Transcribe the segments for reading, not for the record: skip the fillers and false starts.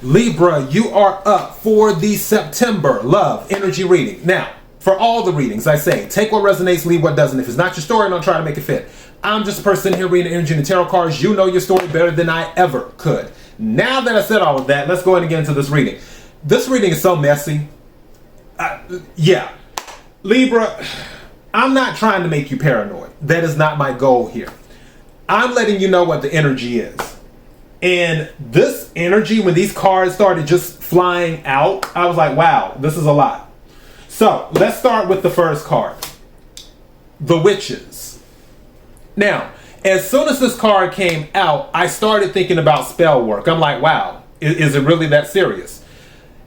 Libra, you are up for the September love energy reading. Now, for all the readings, I say, take what resonates, leave what doesn't. If it's not your story, don't try to make it fit. I'm just a person here reading energy and the tarot cards. You know your story better than I ever could. Now that I said all of that, let's go ahead and get into this reading. This reading is so messy. Yeah. Libra, I'm not trying to make you paranoid. That is not my goal here. I'm letting you know what the energy is. And this energy, when these cards started just flying out, I was like, wow, this is a lot. So let's start with the first card, the Witches. Now, as soon as this card came out, I started thinking about Spellwork. I'm like, wow, is it really that serious?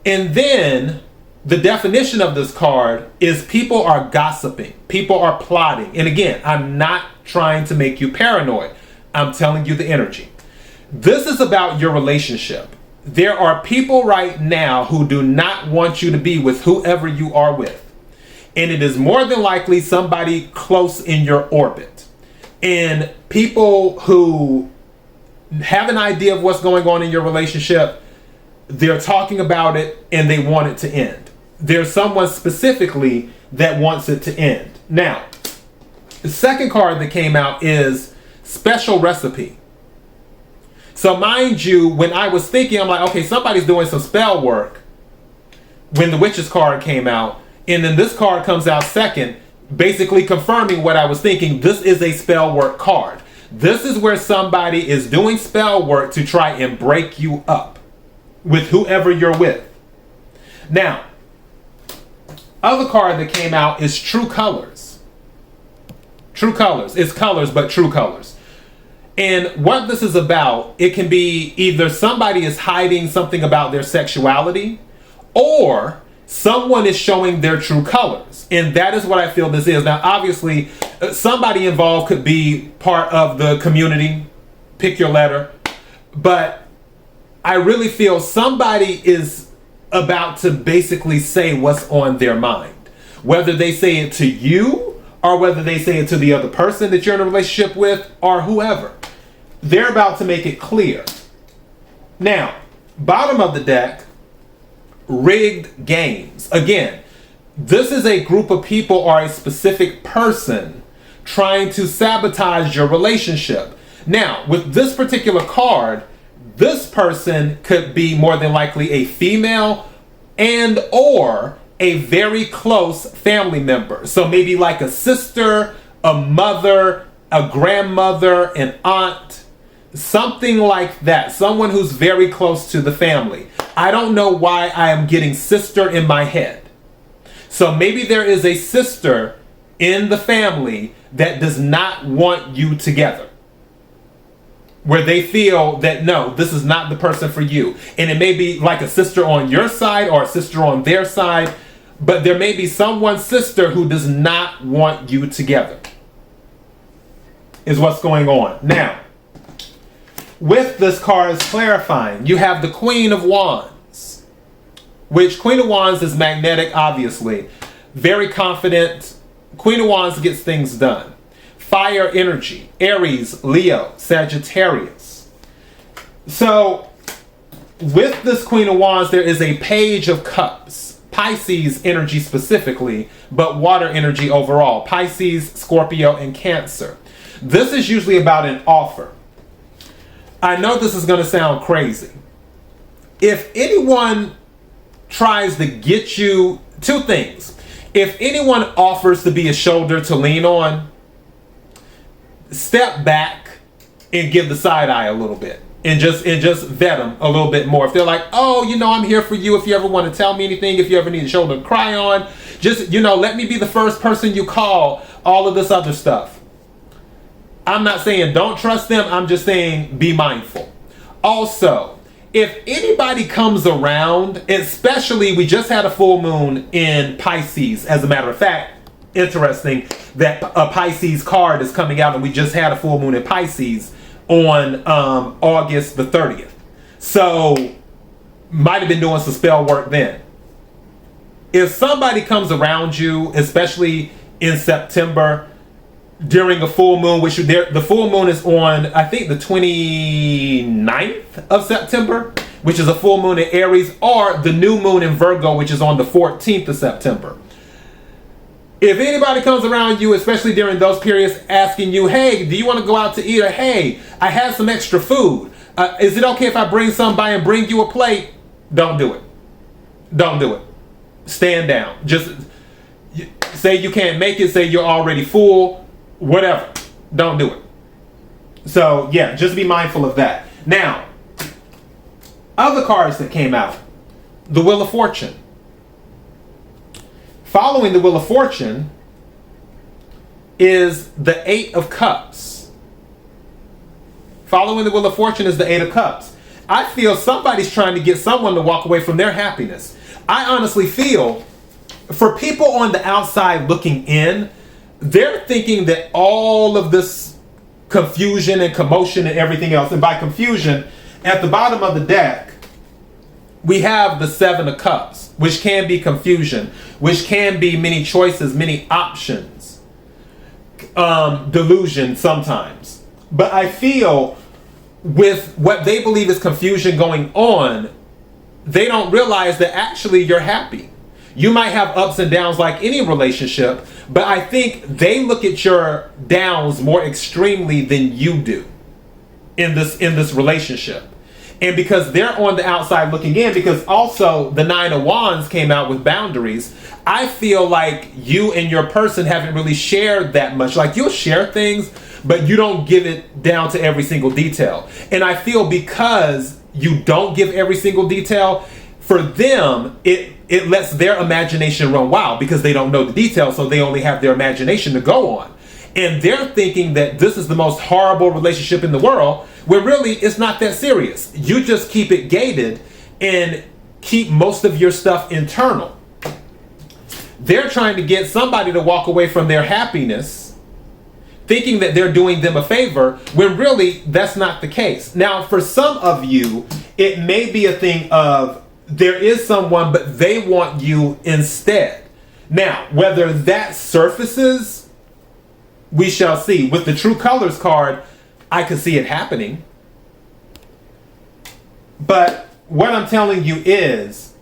And then the definition of this card is people are gossiping, people are plotting. And again, I'm not trying to make you paranoid. I'm telling you the energy. This is about your relationship. There are people right now who do not want you to be with whoever you are with. And it is more than likely somebody close in your orbit. And people who have an idea of what's going on in your relationship, they're talking about it and they want it to end. There's someone specifically that wants it to end. Now, the second card that came out is Special Recipe. So mind you, when I was thinking, I'm like, okay, somebody's doing some spell work when the Witches card came out. And then this card comes out second, basically confirming what I was thinking. This is a spell work card. This is where somebody is doing spell work to try and break you up with whoever you're with. Now, other card that came out is True Colors. True Colors. It's colors, but true colors. And what this is about, it can be either somebody is hiding something about their sexuality or someone is showing their true colors. And that is what I feel this is. Now, obviously, somebody involved could be part of the community. Pick your letter. But I really feel somebody is about to basically say what's on their mind. Whether they say it to you or whether they say it to the other person that you're in a relationship with or whoever. They're about to make it clear. Now, bottom of the deck, Rigged Games. Again, this is a group of people or a specific person trying to sabotage your relationship. Now, with this particular card, this person could be more than likely a female and or a very close family member. So maybe like a sister, a mother, a grandmother, an aunt, something like that. Someone who's very close to the family. I don't know why I am getting sister in my head. So maybe there is a sister in the family that does not want you together. Where they feel that, no, this is not the person for you. And it may be like a sister on your side or a sister on their side. But there may be someone's sister who does not want you together. Is what's going on. Now, with this card is clarifying. You have the Queen of Wands. Which Queen of Wands is magnetic, obviously. Very confident. Queen of Wands gets things done. Fire energy. Aries, Leo, Sagittarius. So, with this Queen of Wands, there is a Page of Cups. Pisces energy specifically, but water energy overall. Pisces, Scorpio, and Cancer. This is usually about an offer. I know this is going to sound crazy. If anyone tries to get you, two things. If anyone offers to be a shoulder to lean on, step back and give the side eye a little bit. And just vet them a little bit more. If they're like, oh, I'm here for you. If you ever want to tell me anything, if you ever need a shoulder to cry on, just, let me be the first person you call, all of this other stuff. I'm not saying don't trust them. I'm just saying be mindful. Also, if anybody comes around, especially we just had a full moon in Pisces, as a matter of fact, interesting that a Pisces card is coming out and we just had a full moon in Pisces on August the 30th. So, might have been doing some spell work then. If somebody comes around you, especially in September, during a full moon, which the full moon is on, I think, the 29th of September, which is a full moon in Aries, or the new moon in Virgo, which is on the 14th of September. If anybody comes around you, especially during those periods, asking you, hey, do you want to go out to eat? Or, hey, I have some extra food. Is it okay if I bring some by and bring you a plate? Don't do it. Don't do it. Stand down. Just say you can't make it. Say you're already full. Whatever. Don't do it. So, yeah, just be mindful of that. Now, other cards that came out. The Wheel of Fortune. Following the Wheel of Fortune is the Eight of Cups. Following the Wheel of Fortune is the Eight of Cups. I feel somebody's trying to get someone to walk away from their happiness. I honestly feel, for people on the outside looking in, they're thinking that all of this confusion and commotion and everything else, and by confusion, at the bottom of the deck, we have the Seven of Cups, which can be confusion, which can be many choices, many options, delusion sometimes. But I feel with what they believe is confusion going on, they don't realize that actually you're happy. You might have ups and downs like any relationship, but I think they look at your downs more extremely than you do in this relationship. And because they're on the outside looking in, because also the Nine of Wands came out with boundaries, I feel like you and your person haven't really shared that much. Like, you'll share things, but you don't give it down to every single detail. And I feel because you don't give every single detail, for them, it lets their imagination run wild because they don't know the details, so they only have their imagination to go on. And they're thinking that this is the most horrible relationship in the world, where really it's not that serious. You just keep it gated and keep most of your stuff internal. They're trying to get somebody to walk away from their happiness, thinking that they're doing them a favor, when really that's not the case. Now, for some of you, it may be a thing of there is someone, but they want you instead. Now, whether that surfaces, we shall see. With the True Colors card, I could see it happening. But what I'm telling you is,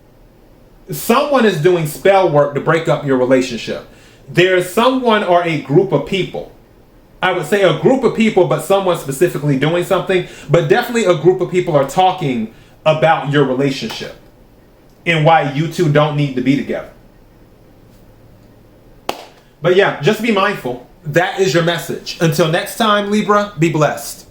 someone is doing spell work to break up your relationship. There's someone or a group of people. I would say a group of people, but someone specifically doing something. But definitely a group of people are talking about your relationship and why you two don't need to be together. But yeah, just be mindful. That is your message. Until next time, Libra, be blessed.